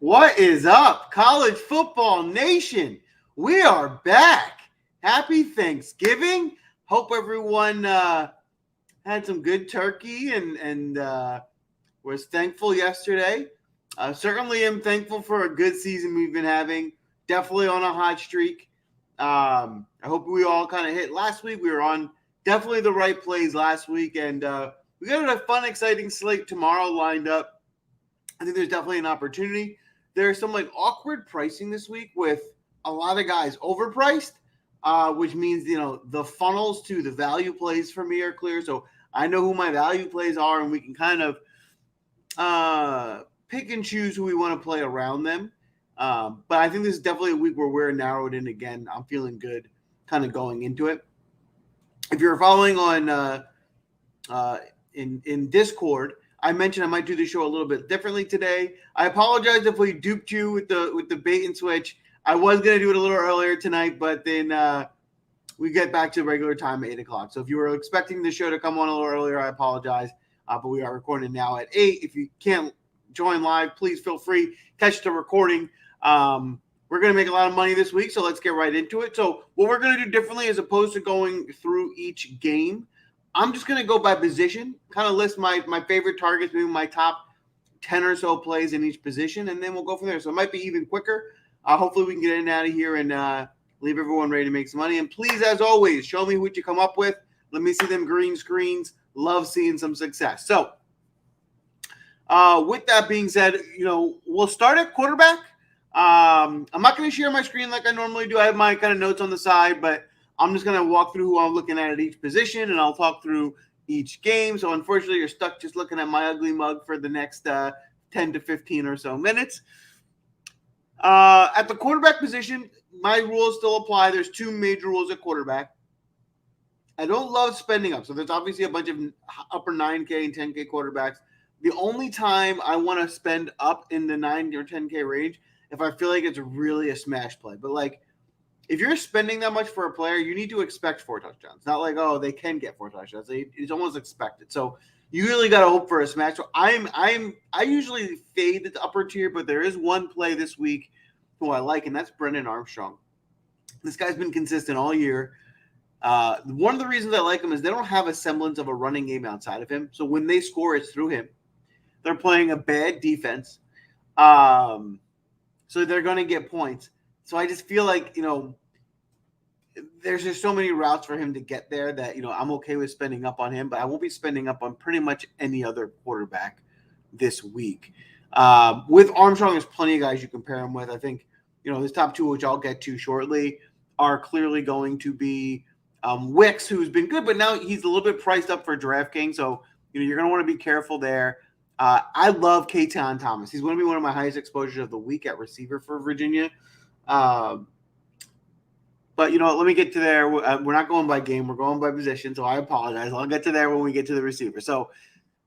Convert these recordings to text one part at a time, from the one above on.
What is up, college football nation? We are back. Happy Thanksgiving. Hope everyone had some good turkey and was thankful yesterday. Certainly am thankful for a good season we've been having. Definitely on a hot streak. I hope we all kind of hit last week. We were on definitely the right plays last week, and we got a fun, exciting slate tomorrow lined up. I think there's definitely an opportunity. There's some like awkward pricing this week with a lot of guys overpriced, which means the funnels to the value plays for me are clear. So I know who my value plays are, and we can kind of pick and choose who we want to play around them. But I think this is definitely a week where we're narrowed in again. I'm feeling good, kind of going into it. If you're following on in Discord, I mentioned I might do the show a little bit differently today. I apologize if we duped you with the bait and switch. I was gonna do it a little earlier tonight, but then we get back to regular time at 8:00. So if you were expecting the show to come on a little earlier, I apologize. But we are recording now at 8. If you can't join live, please feel free. Catch the recording. We're going to make a lot of money this week, so let's get right into it. So what we're going to do differently as opposed to going through each game, I'm just going to go by position, kind of list my favorite targets, maybe my top 10 or so plays in each position, and then we'll go from there. So it might be even quicker. Hopefully we can get in and out of here and leave everyone ready to make some money. And please, as always, show me what you come up with. Let me see them green screens. Love seeing some success. So with that being said, we'll start at quarterback. I'm not going to share my screen like I normally do. I have my kind of notes on the side, but I'm just going to walk through who I'm looking at each position, and I'll talk through each game. So unfortunately, you're stuck just looking at my ugly mug for the next 10 to 15 or so minutes. At the quarterback position, my rules still apply. There's two major rules at quarterback. I don't love spending up. So there's obviously a bunch of upper 9K and 10K quarterbacks. The only time I want to spend up in the 9 or 10K range if I feel like it's really a smash play. But like if you're spending that much for a player, you need to expect 4 touchdowns. Not like, oh, they can get 4 touchdowns. It's almost expected. So you really got to hope for a smash. So I usually fade the upper tier, but there is one play this week who I like, and that's Brendan Armstrong. This guy's been consistent all year. One of the reasons I like him is they don't have a semblance of a running game outside of him. So when they score, it's through him. They're playing a bad defense. So they're going to get points. So I just feel like, there's just so many routes for him to get there that, I'm okay with spending up on him, but I won't be spending up on pretty much any other quarterback this week. With Armstrong, there's plenty of guys you compare him with. I think, his top two, which I'll get to shortly, are clearly going to be Wicks, who's been good, but now he's a little bit priced up for Draftkings. So, you're going to want to be careful there. I love Conor Thomas. He's going to be one of my highest exposures of the week at receiver for Virginia. But, let me get to there. We're not going by game. We're going by position, so I apologize. I'll get to there when we get to the receiver. So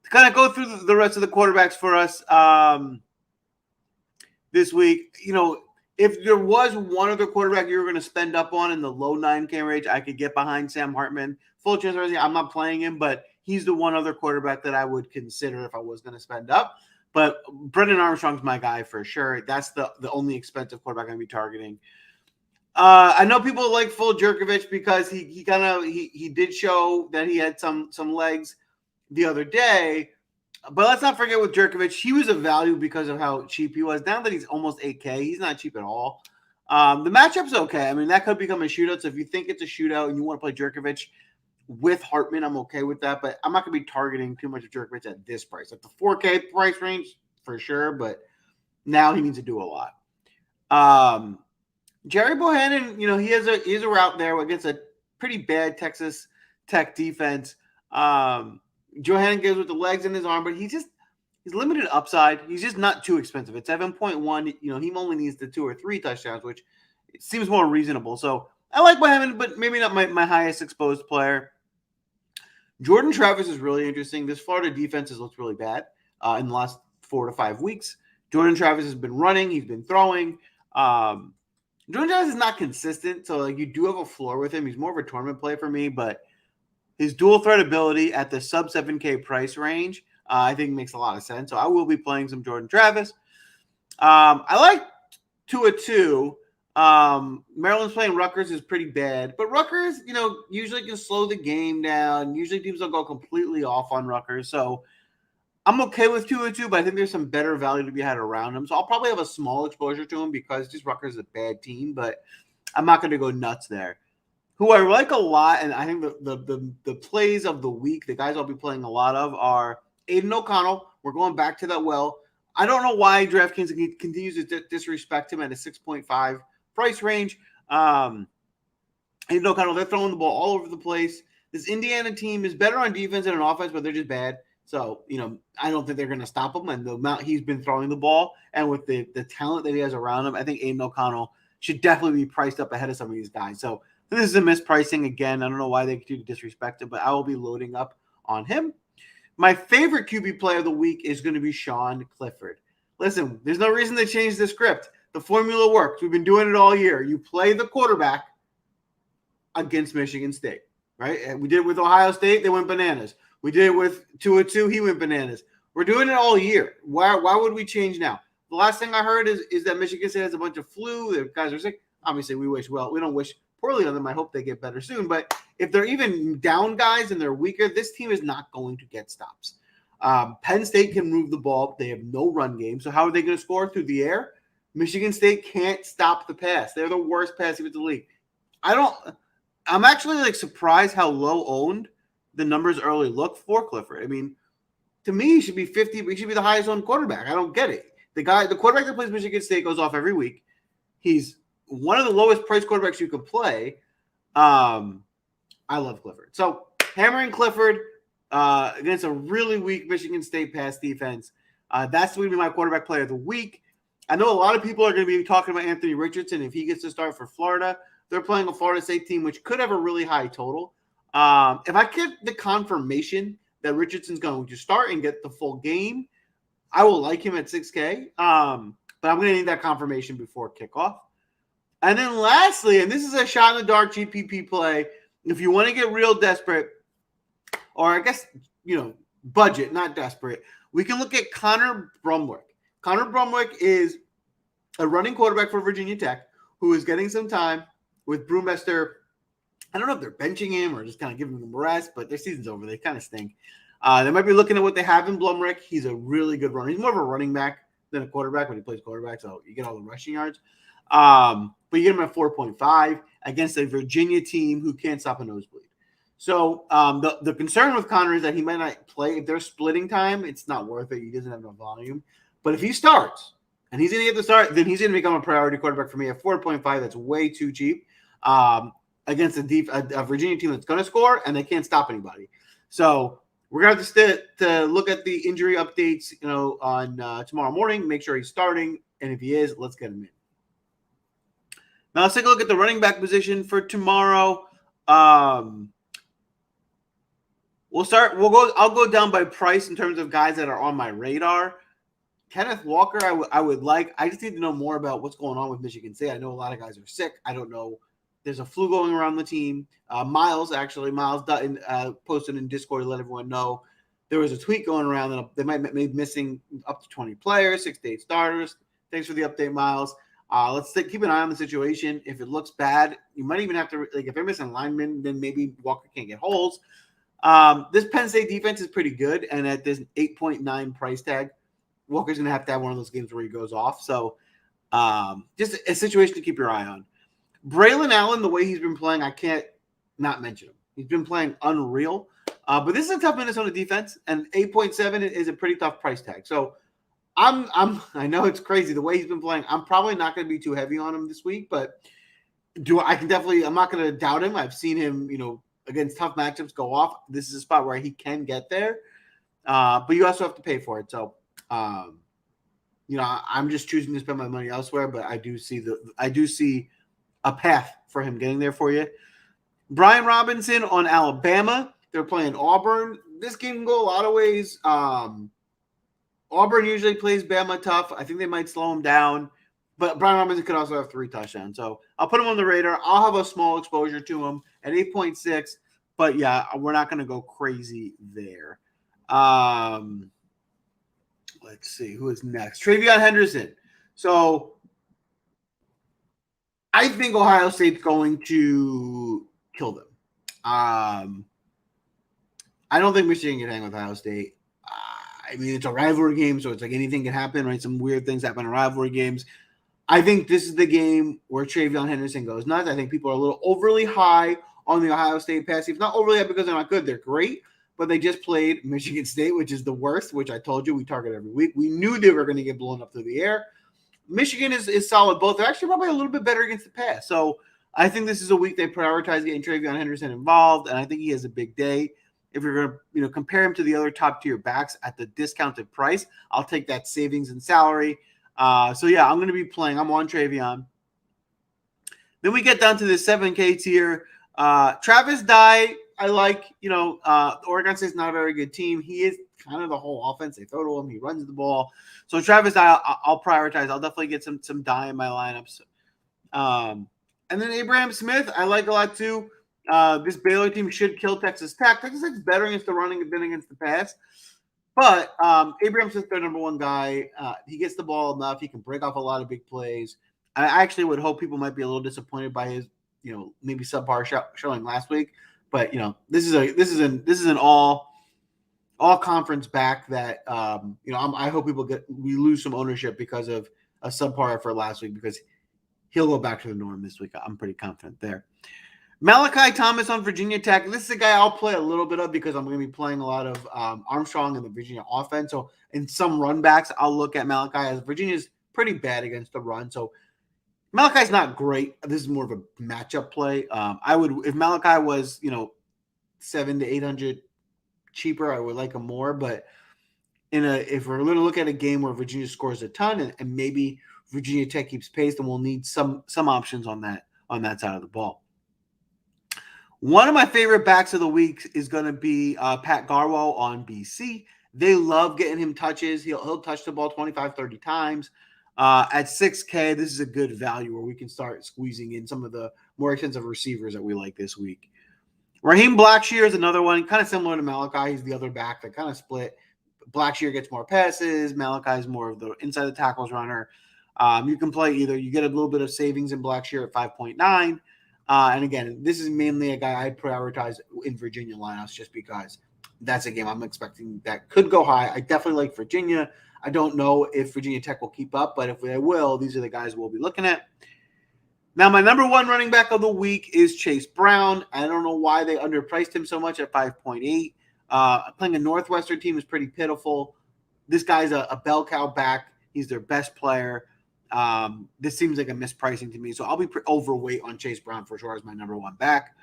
to kind of go through the rest of the quarterbacks for us this week, if there was one other quarterback you were going to spend up on in the low 9K range, I could get behind Sam Hartman. Full transparency, I'm not playing him, but he's the one other quarterback that I would consider if I was going to spend up. But Brendan Armstrong's my guy for sure. That's the only expensive quarterback I'm going to be targeting. I know people like Full Jerkovich because he did show that he had some legs the other day. But let's not forget with Jerkovich, he was a value because of how cheap he was. Now that he's almost 8K, he's not cheap at all. The matchup's okay. I mean, that could become a shootout. So if you think it's a shootout and you want to play Jerkovich with Hartman, I'm okay with that. But I'm not going to be targeting too much of Jerkovich at this price. At the 4K price range, for sure. But now he needs to do a lot. Jerry Bohannon, he has a route there against a pretty bad Texas Tech defense. Bohannon goes with the legs in his arm, but he's limited upside. He's just not too expensive. At 7.1, he only needs the 2 or 3 touchdowns, which seems more reasonable. So I like Bohannon, but maybe not my highest exposed player. Jordan Travis is really interesting. This Florida defense has looked really bad in the last 4 to 5 weeks. Jordan Travis has been running. He's been throwing. Jordan Travis is not consistent, so you do have a floor with him. He's more of a tournament play for me, but his dual threat ability at the sub 7K price range, I think makes a lot of sense. So I will be playing some Jordan Travis. I like 2-2. Maryland's playing Rutgers is pretty bad, but Rutgers, usually can slow the game down. Usually teams don't go completely off on Rutgers, so I'm okay with 2-2, but I think there's some better value to be had around him. So I'll probably have a small exposure to him because just Rutgers is a bad team, but I'm not going to go nuts there. Who I like a lot, and I think the plays of the week, the guys I'll be playing a lot of are Aiden O'Connell. We're going back to that well. I don't know why DraftKings continues to disrespect him at a 6.5 price range. Aiden O'Connell, they're throwing the ball all over the place. This Indiana team is better on defense than on offense, but they're just bad. So, I don't think they're going to stop him. And the amount he's been throwing the ball and with the talent that he has around him, I think Aiden O'Connell should definitely be priced up ahead of some of these guys. So this is a mispricing again. I don't know why they continue to disrespect him, but I will be loading up on him. My favorite QB play of the week is going to be Sean Clifford. Listen, there's no reason to change the script. The formula works. We've been doing it all year. You play the quarterback against Michigan State, right? And we did it with Ohio State. They went bananas. We did it with 2-2. He went bananas. We're doing it all year. Why would we change now? The last thing I heard is that Michigan State has a bunch of flu. The guys are sick. Obviously, we don't wish poorly on them. I hope they get better soon. But if they're even down guys and they're weaker, this team is not going to get stops. Penn State can move the ball. They have no run game. So how are they going to score? Through the air? Michigan State can't stop the pass. They're the worst pass team in the league. I'm actually surprised how low owned the numbers early look for Clifford. I mean, to me, he should be 50. He should be the highest owned quarterback. I don't get it. The quarterback that plays Michigan State goes off every week. He's one of the lowest priced quarterbacks you could play. I love Clifford. So hammering Clifford against a really weak Michigan State pass defense. That's going to be my quarterback play of the week. I know a lot of people are going to be talking about Anthony Richardson if he gets to start for Florida. They're playing a Florida State team, which could have a really high total. If I get the confirmation that Richardson's going to start and get the full game, I will like him at 6K. But I'm going to need that confirmation before kickoff. And then lastly, and this is a shot in the dark GPP play, if you want to get real desperate, or I guess, budget, not desperate, we can look at Connor Brumwick. Connor Brumwick is a running quarterback for Virginia Tech who is getting some time with Brewmaster. I don't know if they're benching him or just kind of giving him a rest, but their season's over. They kind of stink. They might be looking at what they have in Blumrick. He's a really good runner. He's more of a running back than a quarterback when he plays quarterback, so you get all the rushing yards. But you get him at 4.5 against a Virginia team who can't stop a nosebleed. So the concern with Connor is that he might not play. If they're splitting time, it's not worth it. He doesn't have enough volume. But if he starts, and he's going to get the start, then he's going to become a priority quarterback for me at 4.5. That's way too cheap against a Virginia team that's going to score, and they can't stop anybody. So we're going to have to look at the injury updates, on tomorrow morning, make sure he's starting, and if he is, let's get him in. Now let's take a look at the running back position for tomorrow. I'll go down by price in terms of guys that are on my radar. Kenneth Walker, I would like. I just need to know more about what's going on with Michigan State. I know a lot of guys are sick. I don't know. There's a flu going around the team. Miles Dutton posted in Discord to let everyone know there was a tweet going around that they might be missing up to 20 players, 6 to 8 starters. Thanks for the update, Miles. Let's keep an eye on the situation. If it looks bad, you might even have to if they're missing linemen, then maybe Walker can't get holes. This Penn State defense is pretty good, and at this 8.9 price tag, Walker's going to have one of those games where he goes off. So just a situation to keep your eye on. Braylon Allen, the way he's been playing, I can't not mention him. He's been playing unreal. But this is a tough Minnesota defense, and 8.7 is a pretty tough price tag. So I know it's crazy the way he's been playing. I'm probably not going to be too heavy on him this week, but I'm not going to doubt him. I've seen him, against tough matchups go off. This is a spot where he can get there. But you also have to pay for it. So, I'm just choosing to spend my money elsewhere, but I do see a path for him getting there for you. Brian Robinson on Alabama. They're playing Auburn. This game can go a lot of ways. Auburn usually plays Bama tough. I think they might slow him down. But Brian Robinson could also have 3 touchdowns. So I'll put him on the radar. I'll have a small exposure to him at 8.6. But, yeah, we're not going to go crazy there. Let's see. Who is next? Travion Henderson. So I think Ohio State's going to kill them. I don't think Michigan can hang with Ohio State. I mean, it's a rivalry game, so it's like anything can happen, right? Some weird things happen in rivalry games. I think this is the game where Travion Henderson goes nuts. I think people are a little overly high on the Ohio State pass. It's not overly high because they're not good. They're great, but they just played Michigan State, which is the worst, which I told you we target every week. We knew they were going to get blown up through the air. Michigan is solid. Both are actually probably a little bit better against the pass. So I think this is a week they prioritize getting Travion Henderson involved, and I think he has a big day. If you're going to compare him to the other top tier backs at the discounted price, I'll take that savings and salary. So yeah, I'm going to be playing. I'm on Travion. Then we get down to the 7K tier. Travis Dye, I like. Oregon State's not a very good team. He is kind of the whole offense. They throw to him. He runs the ball. So Travis Dye, I'll prioritize. I'll definitely get some Dye in my lineups. And then Abraham Smith, I like a lot too. This Baylor team should kill Texas Tech. Texas Tech's better against the running than against the pass. But Abraham Smith's their number one guy. He gets the ball enough. He can break off a lot of big plays. I actually would hope people might be a little disappointed by his, maybe subpar showing last week. But this is an all conference back that I hope we lose some ownership because of a subpar effort last week, because he'll go back to the norm this week. I'm pretty confident there. Malachi Thomas on Virginia Tech. This is a guy I'll play a little bit of because I'm going to be playing a lot of Armstrong in the Virginia offense. So in some run backs, I'll look at Malachi, as Virginia's pretty bad against the run. So Malachi's not great. This is more of a matchup play. I would, if Malachi was, 700 to 800 cheaper, I would like him more. But if we're going to look at a game where Virginia scores a ton and maybe Virginia Tech keeps pace, then we'll need some options on that side of the ball. One of my favorite backs of the week is going to be Pat Garwo on BC. They love getting him touches. He'll touch the ball 25, 30 times. At 6K, this is a good value where we can start squeezing in some of the more expensive receivers that we like this week. Raheem Blackshear is another one, kind of similar to Malachi. He's the other back that kind of split. Blackshear gets more passes. Malachi is more of the inside the tackles runner. You can play either. You get a little bit of savings in Blackshear at 5.9. And again, this is mainly a guy I prioritize in Virginia lineups just because that's a game I'm expecting that could go high. I definitely like Virginia. I don't know if Virginia Tech will keep up, but if they will, these are the guys we'll be looking at. Now, my number one running back of the week is Chase Brown. I don't know why they underpriced him so much at 5.8. Playing a Northwestern team is pretty pitiful. This guy's a bell cow back. He's their best player. This seems like a mispricing to me, so I'll be overweight on Chase Brown for sure as my number one back.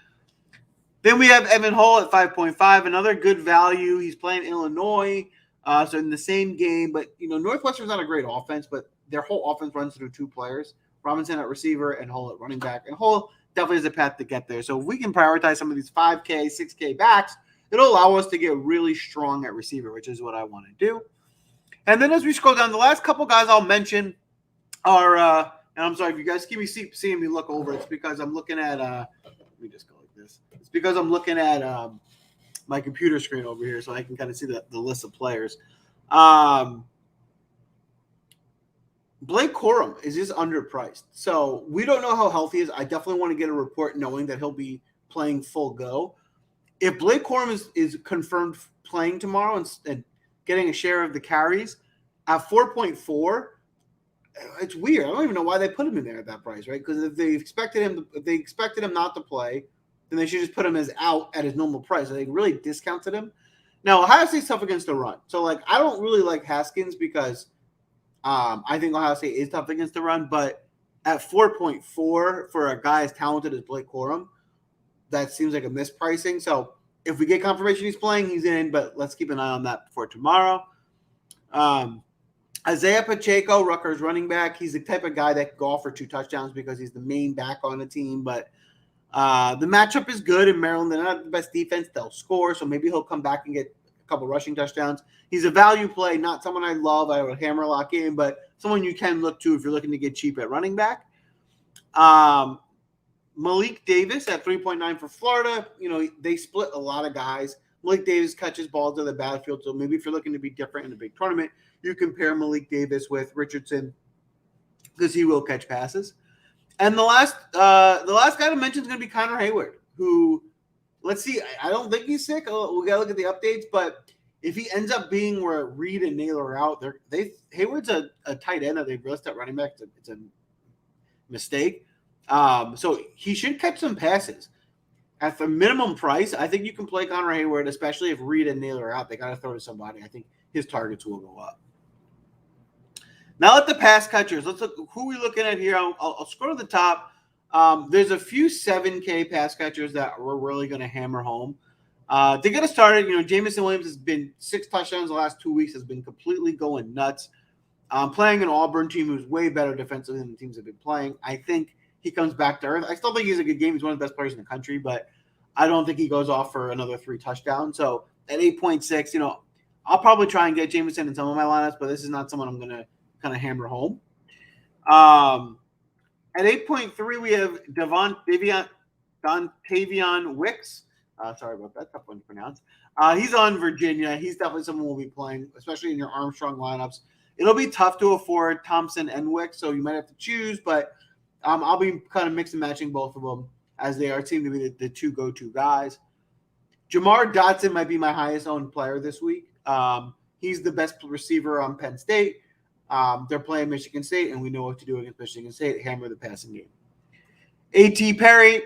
Then we have Evan Hull at 5.5, another good value. He's playing Illinois, so in the same game. But Northwestern's not a great offense, but their whole offense runs through two players: Robinson at receiver and Hull at running back. And Hull definitely has a path to get there. So if we can prioritize some of these 5K, 6K backs, it'll allow us to get really strong at receiver, which is what I want to do. And then as we scroll down, the last couple guys I'll mention are, and I'm sorry if you guys keep seeing me look over, it's because I'm looking at, let me just go like this. It's because I'm looking at my computer screen over here so I can kind of see the list of players. Blake Corum is just underpriced. So we don't know how healthy he is. I definitely want to get a report knowing that he'll be playing full go. If Blake Corum is confirmed playing tomorrow and getting a share of the carries at 4.4, it's weird. I don't even know why they put him in there at that price, right? Because if they expected him not to play, then they should just put him as out at his normal price. They really discounted him. Now, Ohio State's tough against the run. So, I don't really like Haskins because I think Ohio State is tough against the run. But at 4.4 for a guy as talented as Blake Corum, that seems like a mispricing. So, if we get confirmation he's playing, he's in. But let's keep an eye on that for tomorrow. Isaiah Pacheco, Rutgers running back. He's the type of guy that can go off for 2 touchdowns because he's the main back on the team. But the matchup is good in Maryland. They're not the best defense. They'll score, so maybe he'll come back and get a couple rushing touchdowns. He's a value play, not someone I love. I would hammer lock in, but someone you can look to if you're looking to get cheap at running back. Malik Davis at 3.9 for Florida. They split a lot of guys. Malik Davis catches balls to the backfield, so maybe if you're looking to be different in a big tournament, you compare Malik Davis with Richardson because he will catch passes. And the last guy to mention is going to be Conor Hayward, who, let's see, I don't think he's sick. We got to look at the updates, but if he ends up being where Reed and Naylor are out, Hayward's a tight end that they've listed at running back. It's a mistake. So he should catch some passes. At the minimum price, I think you can play Conor Hayward, especially if Reed and Naylor are out. They got to throw to somebody. I think his targets will go up. Now at the pass catchers, let's look. Who are we looking at here? I'll scroll to the top. There's a few 7K pass catchers that we're really going to hammer home. To get us started, Jameson Williams has been 6 touchdowns the last 2 weeks, has been completely going nuts. Playing an Auburn team who's way better defensively than the teams have been playing. I think he comes back to earth. I still think he's a good game. He's one of the best players in the country, but I don't think he goes off for another 3 touchdowns. So at 8.6, I'll probably try and get Jameson in some of my lineups, but this is not someone I'm going to kind of hammer home. At 8.3, we have Dontavion Wicks. Sorry about that. Tough one to pronounce. He's on Virginia. He's definitely someone we'll be playing, especially in your Armstrong lineups. It'll be tough to afford Thompson and Wicks, so you might have to choose, but I'll be kind of mixing and matching both of them as they seem to be the 2 go-to guys. Jamar Dotson might be my highest owned player this week. He's the best receiver on Penn State. They're playing Michigan State, and we know what to do against Michigan State, hammer the passing game. A.T. Perry,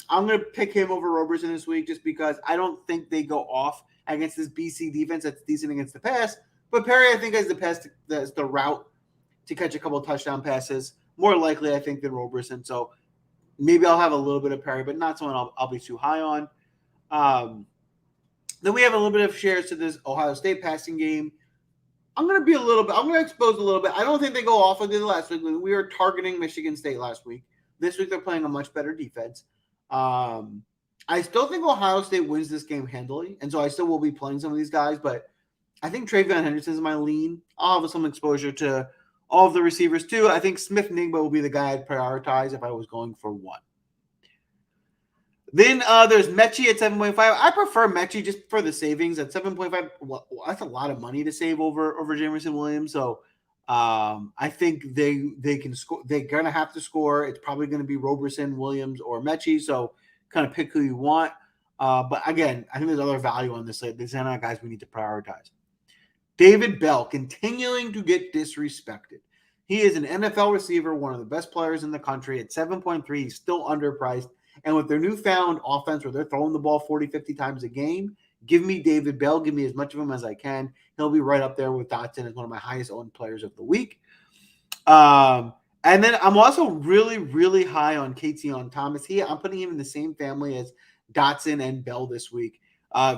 I'm going to pick him over Roberson this week just because I don't think they go off against this BC defense that's decent against the pass. But Perry, I think, has the route to catch a couple of touchdown passes. More likely, I think, than Roberson. So maybe I'll have a little bit of Perry, but not someone I'll be too high on. Then we have a little bit of shares to this Ohio State passing game. I'm going to expose a little bit. I don't think they go off like they did last week. We were targeting Michigan State last week. This week they're playing a much better defense. I still think Ohio State wins this game handily, and so I still will be playing some of these guys, but I think Travion Henderson is my lean. I'll have some exposure to all of the receivers too. I think Smith-Nigba will be the guy I'd prioritize if I was going for one. Then there's Mechie at 7.5. I prefer Mechie just for the savings at 7.5. Well, that's a lot of money to save over Jameson Williams. So I think they can score. They're gonna have to score. It's probably going to be Roberson, Williams, or Mechie. So kind of pick who you want. But again, I think there's other value on this slate. These are not guys we need to prioritize. David Bell continuing to get disrespected. He is an NFL receiver, one of the best players in the country. At 7.3, he's still underpriced. And with their newfound offense where they're throwing the ball 40, 50 times a game, give me David Bell. Give me as much of him as I can. He'll be right up there with Dotson as one of my highest owned players of the week. And then I'm also really, really high on Keaton Thomas. I'm putting him in the same family as Dotson and Bell this week.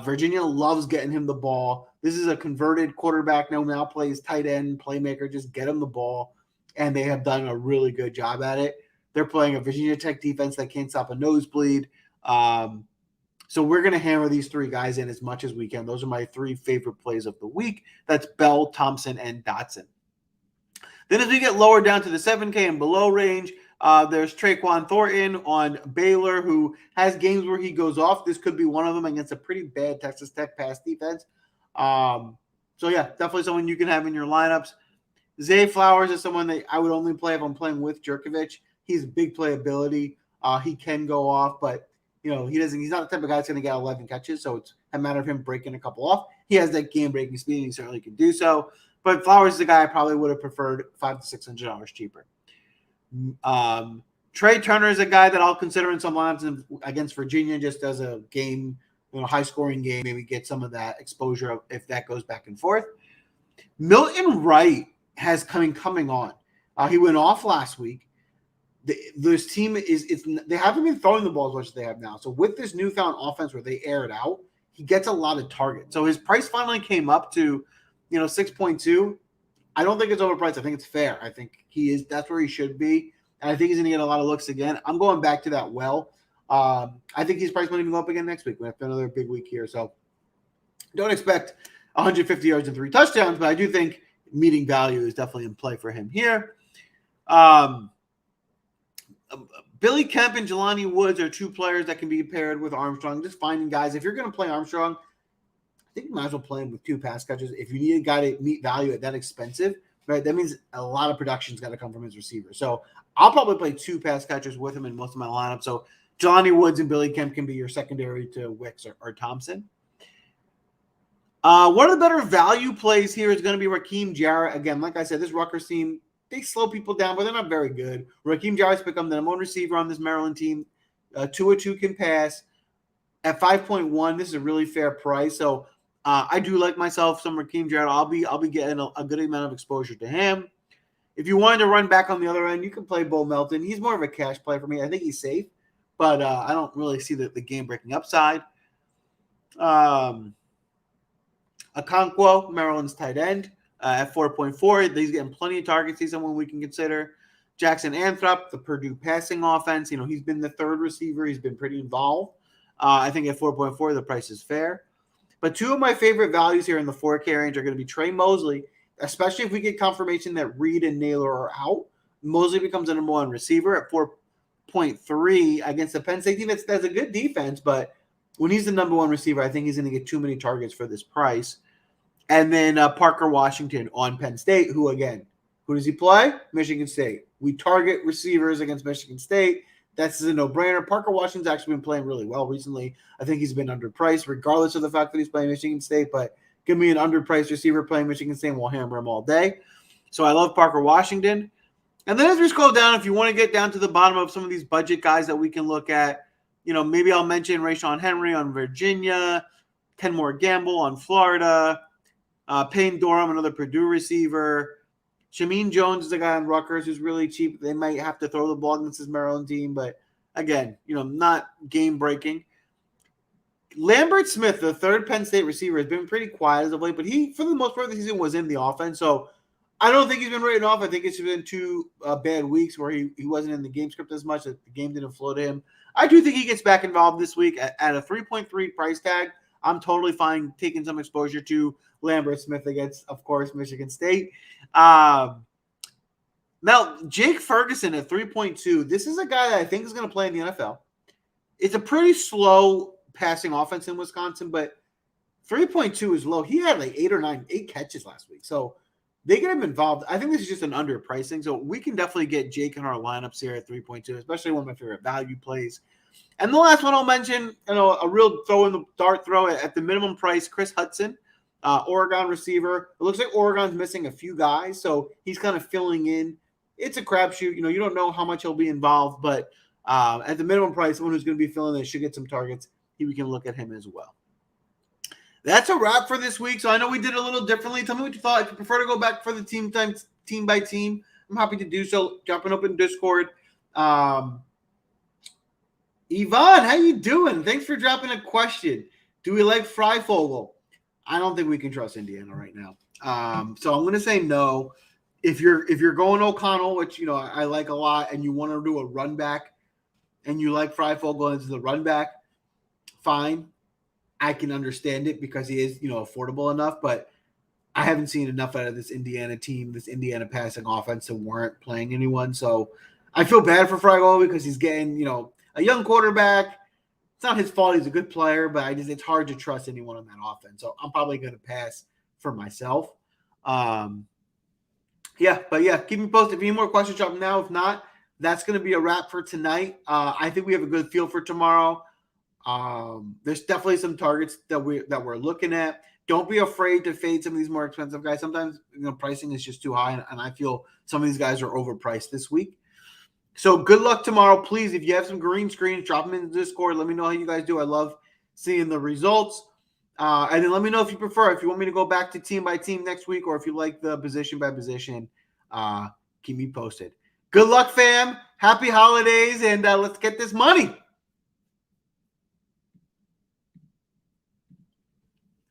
Virginia loves getting him the ball. This is a converted quarterback, now plays tight end, playmaker. Just get him the ball, and they have done a really good job at it. They're playing a Virginia Tech defense that can't stop a nosebleed. So we're going to hammer these 3 guys in as much as we can. Those are my 3 favorite plays of the week. That's Bell, Thompson, and Dotson. Then as we get lower down to the 7K and below range, there's Traquan Thornton on Baylor, who has games where he goes off. This could be one of them against a pretty bad Texas Tech pass defense. So yeah, definitely someone you can have in your lineups. Zay Flowers is someone that I would only play if I'm playing with Jerkovich. He's big playability. He can go off, but he's not the type of guy that's going to get 11 catches. So it's a matter of him breaking a couple off. He has that game-breaking speed, and he certainly can do so. But Flowers is the guy I probably would have preferred $500 to $600 cheaper. Trey Turner is a guy that I'll consider in some lineups against Virginia just as a game, high-scoring game. Maybe get some of that exposure if that goes back and forth. Milton Wright has coming on. He went off last week. This team they haven't been throwing the ball as much as they have now. So with this newfound offense where they air it out, he gets a lot of targets. So his price finally came up to 6.2. I don't think it's overpriced. I think it's fair. I think that's where he should be. And I think he's going to get a lot of looks again. I'm going back to that well. I think his price might even go up again next week. We have another big week here. So don't expect 150 yards and 3 touchdowns, but I do think meeting value is definitely in play for him here. Billy Kemp and Jelani Woods are 2 players that can be paired with Armstrong. Just finding guys. If you're going to play Armstrong, I think you might as well play him with 2 pass catchers. If you need a guy to meet value at that expensive, right? That means a lot of production's got to come from his receiver. So I'll probably play 2 pass catchers with him in most of my lineup. So Jelani Woods and Billy Kemp can be your secondary to Wicks or Thompson. One of the better value plays here is going to be Raheem Jarrett. Again, like I said, this Rutgers team, they slow people down, but they're not very good. Raheem Jarrett's become the number 1 receiver on this Maryland team. 202 can pass. At 5.1, this is a really fair price. So I do like myself some Raheem Jarrett. I'll be getting a good amount of exposure to him. If you wanted to run back on the other end, you can play Bo Melton. He's more of a cash play for me. I think he's safe, but I don't really see the game-breaking upside. Okonkwo, Maryland's tight end, at 4.4. He's getting plenty of targets. He's someone we can consider. Jackson Anthrop, the Purdue passing offense. He's been the 3rd receiver. He's been pretty involved. I think at 4.4, the price is fair. But 2 of my favorite values here in the 4K range are going to be Trey Mosley, especially if we get confirmation that Reed and Naylor are out. Mosley becomes the number 1 receiver at 4.3 against the Penn State team. That's a good defense, but when he's the number 1 receiver, I think he's going to get too many targets for this price. And then Parker Washington on Penn State, who does he play? Michigan State. We target receivers against Michigan State. That's a no-brainer. Parker Washington's actually been playing really well recently. I think he's been underpriced, regardless of the fact that he's playing Michigan State. But give me an underpriced receiver playing Michigan State, and we'll hammer him all day. So I love Parker Washington. And then as we scroll down, if you want to get down to the bottom of some of these budget guys that we can look at, maybe I'll mention Rashawn Henry on Virginia, Kenmore Gamble on Florida, Payne Durham, another Purdue receiver. Shameen Jones is a guy on Rutgers who's really cheap. They might have to throw the ball against his Maryland team, but again, not game-breaking. Lambert Smith, the 3rd Penn State receiver, has been pretty quiet as of late, but he, for the most part of the season, was in the offense. So I don't think he's been written off. I think it's been 2 bad weeks where he wasn't in the game script as much. The game didn't flow to him. I do think he gets back involved this week at a 3.3 price tag. I'm totally fine taking some exposure to Lambert Smith against, of course, Michigan State. Now, Jake Ferguson at 3.2. This is a guy that I think is going to play in the NFL. It's a pretty slow passing offense in Wisconsin, but 3.2 is low. He had like 8 catches last week. So they get him involved. I think this is just an underpricing. So we can definitely get Jake in our lineups here at 3.2, especially one of my favorite value plays. And the last one I'll mention, a real dart throw at the minimum price, Chris Hudson, Oregon receiver. It looks like Oregon's missing a few guys, so he's kind of filling in. It's a crapshoot. You don't know how much he'll be involved, but at the minimum price, someone who's going to be filling in should get some targets. We can look at him as well. That's a wrap for this week. So I know we did a little differently. Tell me what you thought. If you prefer to go back for the team by team, I'm happy to do so. Jumping up in Discord. Yvonne, how you doing? Thanks for dropping a question. Do we like Freifogel? I don't think we can trust Indiana right now. So I'm going to say no. If you're going O'Connell, which I like a lot, and you want to do a run back, and you like Freifogel as the run back, fine. I can understand it because he is affordable enough. But I haven't seen enough out of this Indiana team, this Indiana passing offense, to warrant playing anyone. So I feel bad for Freifogel because he's getting a young quarterback. It's not his fault. He's a good player, but it's hard to trust anyone on that offense. So I'm probably going to pass for myself. Keep me posted. If you need more questions, drop them now. If not, that's going to be a wrap for tonight. I think we have a good feel for tomorrow. There's definitely some targets that we're looking at. Don't be afraid to fade some of these more expensive guys. Sometimes pricing is just too high, and I feel some of these guys are overpriced this week. So good luck tomorrow. Please, if you have some green screens, drop them in the Discord. Let me know how you guys do. I love seeing the results. And then let me know if you prefer, if you want me to go back to team by team next week, or if you like the position by position. Keep me posted. Good luck, fam. Happy holidays, and let's get this money.